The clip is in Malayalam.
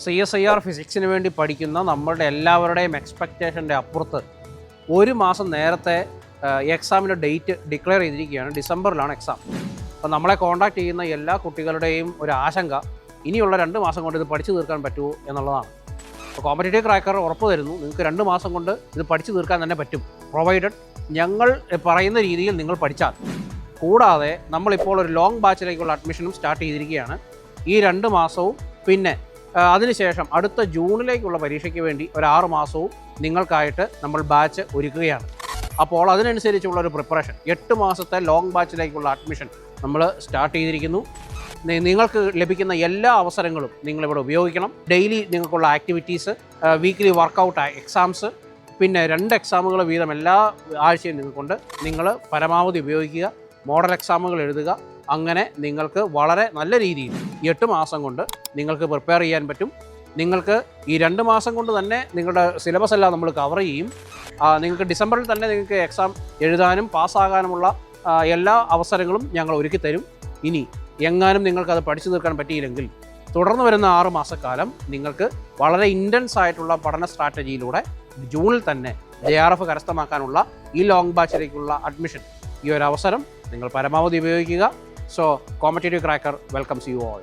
CSIR ഫിസിക്സിന് വേണ്ടി പഠിക്കുന്ന നമ്മളുടെ എല്ലാവരുടെയും എക്സ്പെക്റ്റേഷൻ്റെ അപ്പുറത്ത് ഒരു മാസം നേരത്തെ എക്സാമിൻ്റെ ഡേറ്റ് ഡിക്ലെയർ ചെയ്തിരിക്കുകയാണ്. ഡിസംബറിലാണ് എക്സാം. അപ്പോൾ നമ്മളെ കോൺടാക്ട് ചെയ്യുന്ന എല്ലാ കുട്ടികളുടെയും ഒരു ആശങ്ക ഇനിയുള്ള 2 മാസം കൊണ്ട് ഇത് പഠിച്ചു തീർക്കാൻ പറ്റുമോ എന്നുള്ളതാണ്. അപ്പോൾ കോമ്പറ്റേറ്റീവ് ക്രാക്കർ ഉറപ്പ് തരുന്നു, നിങ്ങൾക്ക് 2 മാസം കൊണ്ട് ഇത് പഠിച്ചു തീർക്കാൻ തന്നെ പറ്റും, പ്രൊവൈഡഡ് ഞങ്ങൾ പറയുന്ന രീതിയിൽ നിങ്ങൾ പഠിച്ചാൽ. കൂടാതെ നമ്മളിപ്പോൾ ഒരു ലോങ് ബാച്ചിലേക്കുള്ള അഡ്മിഷനും സ്റ്റാർട്ട് ചെയ്തിരിക്കുകയാണ്. ഈ 2 മാസവും പിന്നെ അതിനുശേഷം അടുത്ത ജൂണിലേക്കുള്ള പരീക്ഷയ്ക്ക് വേണ്ടി ഒരു 6 മാസവും നിങ്ങൾക്കായിട്ട് നമ്മൾ ബാച്ച് ഒരുക്കുകയാണ്. അപ്പോൾ അതിനനുസരിച്ചുള്ള ഒരു പ്രിപ്പറേഷൻ 8 മാസത്തെ ലോങ് ബാച്ചിലേക്കുള്ള അഡ്മിഷൻ നമ്മൾ സ്റ്റാർട്ട് ചെയ്തിരിക്കുന്നു. നിങ്ങൾക്ക് ലഭിക്കുന്ന എല്ലാ അവസരങ്ങളും നിങ്ങളിവിടെ ഉപയോഗിക്കണം. ഡെയിലി നിങ്ങൾക്കുള്ള ആക്ടിവിറ്റീസ്, വീക്ക്ലി വർക്കൗട്ട്, എക്സാംസ്, പിന്നെ 2 എക്സാമുകൾ വീതം എല്ലാ ആഴ്ചയും നിങ്ങൾക്കുണ്ട്. നിങ്ങൾ പരമാവധി ഉപയോഗിക്കുക, മോഡൽ എക്സാമുകൾ എഴുതുക. അങ്ങനെ നിങ്ങൾക്ക് വളരെ നല്ല രീതിയിൽ 8 മാസം കൊണ്ട് നിങ്ങൾക്ക് പ്രിപ്പയർ ചെയ്യാൻ പറ്റും. നിങ്ങൾക്ക് ഈ 2 മാസം കൊണ്ട് തന്നെ നിങ്ങളുടെ സിലബസ് എല്ലാം നമ്മൾ കവർ ചെയ്യും. നിങ്ങൾക്ക് ഡിസംബറിൽ തന്നെ നിങ്ങൾക്ക് എക്സാം എഴുതാനും പാസ്സാകാനുമുള്ള എല്ലാ അവസരങ്ങളും ഞങ്ങൾ ഒരുക്കി തരും. ഇനി എങ്ങാനും നിങ്ങൾക്കത് പഠിച്ചു തീർക്കാൻ പറ്റിയില്ലെങ്കിൽ തുടർന്ന് വരുന്ന 6 മാസക്കാലം നിങ്ങൾക്ക് വളരെ ഇൻറ്റൻസ് ആയിട്ടുള്ള പഠന സ്ട്രാറ്റജിയിലൂടെ ജൂണിൽ തന്നെ JRF കരസ്ഥമാക്കാനുള്ള ഈ ലോങ് ബാച്ചിലേക്കുള്ള അഡ്മിഷൻ, ഈ ഒരു അവസരം നിങ്ങൾ പരമാവധി ഉപയോഗിക്കുക. So, Competitive Cracker welcomes you all.